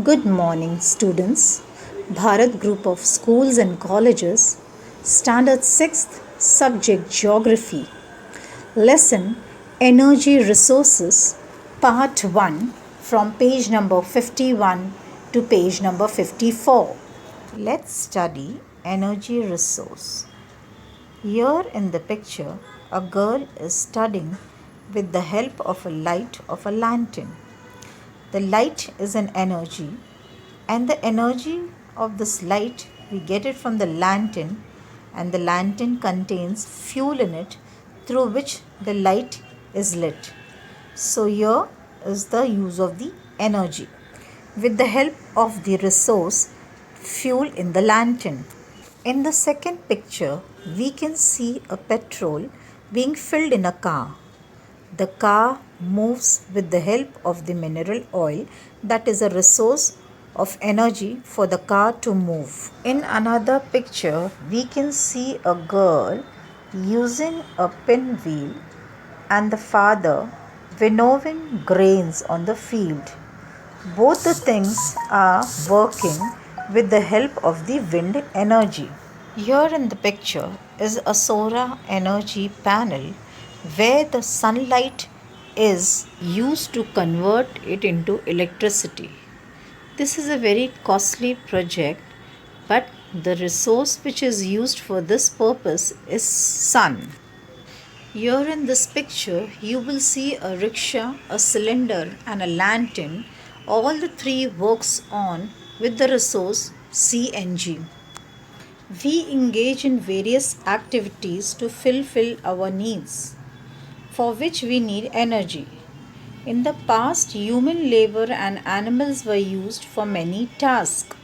Good morning, students. Bharat Group of Schools and Colleges, Standard 6th, Subject Geography. Lesson Energy Resources, Part 1, from page number 51 to page number 54. Let's study energy resource. Here in the picture, a girl is studying with the help of a light of a lantern. The light is an energy, and the energy of this light we get it from the lantern, and the lantern contains fuel in it through which the light is lit. So here is the use of the energy with the help of the resource fuel in the lantern. In the second picture, we can see a petrol being filled in a car. The car moves with the help of the mineral oil, that is a resource of energy for the car to move. In another picture, we can see a girl using a pinwheel and the father winnowing grains on the field. Both the things are working with the help of the wind energy. Here in the picture is a solar energy panel where the sunlight is used to convert it into electricity. This is a very costly project, but the resource which is used for this purpose is sun. Here in this picture, you will see a rickshaw, a cylinder and a lantern. All the three works on with the resource CNG. We engage in various activities to fulfill our needs, for which we need energy. In the past, human labor and animals were used for many tasks.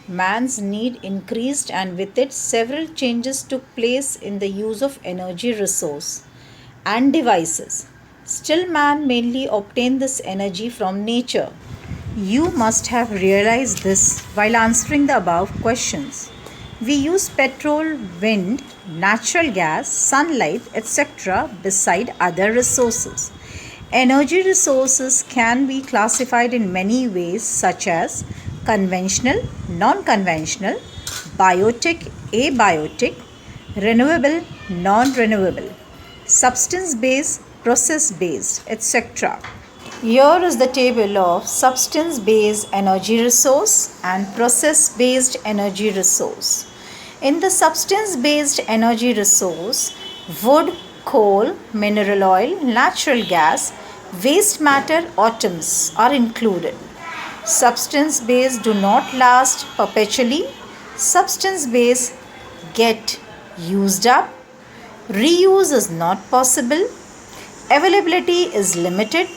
Man's need increased, and with it several changes took place in the use of energy resource and devices. Still, man mainly obtained this energy from nature. You must have realized this while answering the above questions. We use petrol, wind, natural gas, sunlight, etc. beside other resources. Energy resources can be classified in many ways, such as conventional, non-conventional, biotic, abiotic, renewable, non-renewable, substance-based, process-based, etc. Here is the table of substance-based energy resource and process-based energy resource. In the substance-based energy resource, wood, coal, mineral oil, natural gas, waste matter, atoms are included. Substance-based do not last perpetually. Substance-based get used up. Reuse is not possible. Availability is limited.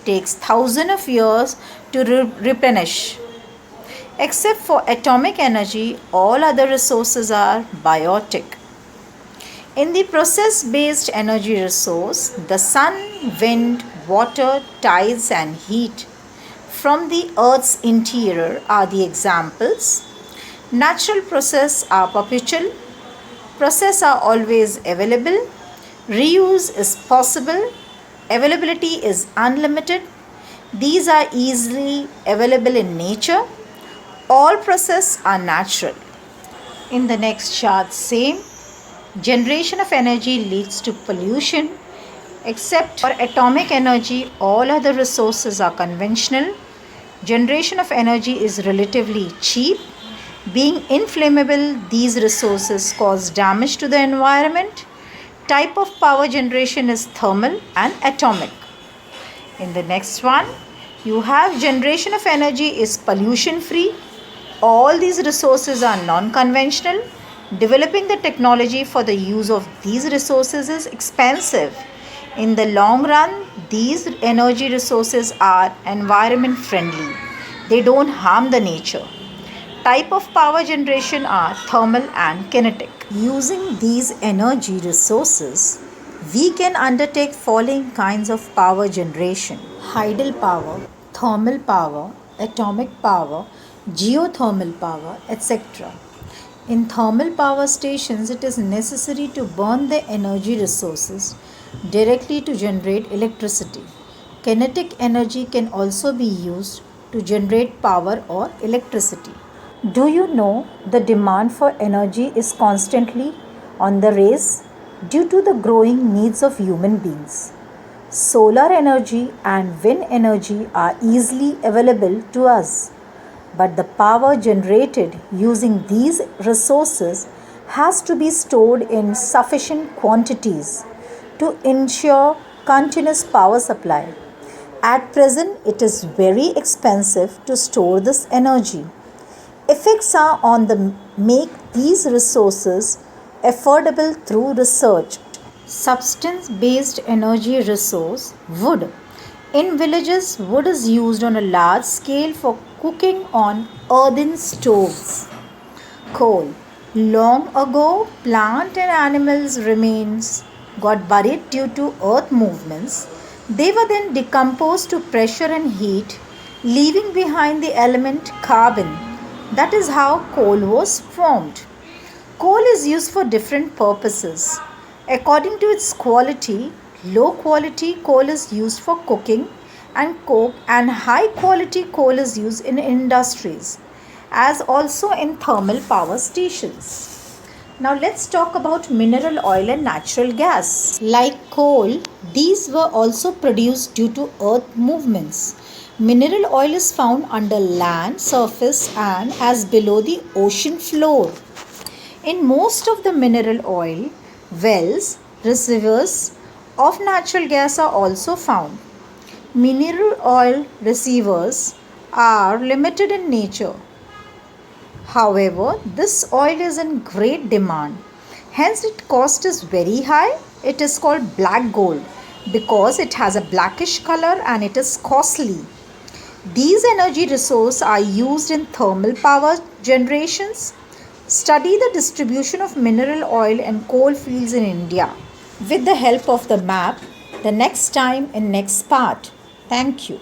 Takes thousands of years to replenish. Except for atomic energy, all other resources are biotic. In the process-based energy resource, the sun, wind, water, tides and heat from the earth's interior are the examples. Natural processes are perpetual. Processes are always available. Reuse is possible. Availability is unlimited. These are easily available in nature. All processes are natural. In the next chart, same. Generation of energy leads to pollution. Except for atomic energy, all other resources are conventional. Generation of energy is relatively cheap. Being inflammable, these resources cause damage to the environment. Type of power generation is thermal and atomic. In the next one, you have generation of energy is pollution free. All these resources are non-conventional. Developing the technology for the use of these resources is expensive. In the long run, these energy resources are environment friendly. They don't harm the nature. Type of power generation are thermal and kinetic. Using these energy resources, we can undertake following kinds of power generation: hydel power, thermal power, atomic power, geothermal power, etc. In thermal power stations, it is necessary to burn the energy resources directly to generate electricity. Kinetic energy can also be used to generate power or electricity. Do you know the demand for energy is constantly on the rise due to the growing needs of human beings? Solar energy and wind energy are easily available to us, but the power generated using these resources has to be stored in sufficient quantities to ensure continuous power supply. At present, it is very expensive to store this energy. Effects are on the make these resources affordable through research. Substance based energy resource wood. In villages, wood is used on a large scale for cooking on earthen stoves. Coal. Long ago, plant and animals' remains got buried due to earth movements. They were then decomposed to pressure and heat, leaving behind the element carbon. That is how coal was formed. Coal is used for different purposes. According to its quality, low quality coal is used for cooking and coke, and high quality coal is used in industries as also in thermal power stations. Now let's talk about mineral oil and natural gas. Like coal, these were also produced due to earth movements. Mineral oil is found under land surface and as below the ocean floor. In most of the mineral oil wells, reservoirs of natural gas are also found. Mineral oil reservoirs are limited in nature. However, this oil is in great demand. Hence, its cost is very high. It is called black gold because it has a blackish color and it is costly. These energy resources are used in thermal power generations. Study the distribution of mineral oil and coal fields in India with the help of the map the next time in next part. Thank you.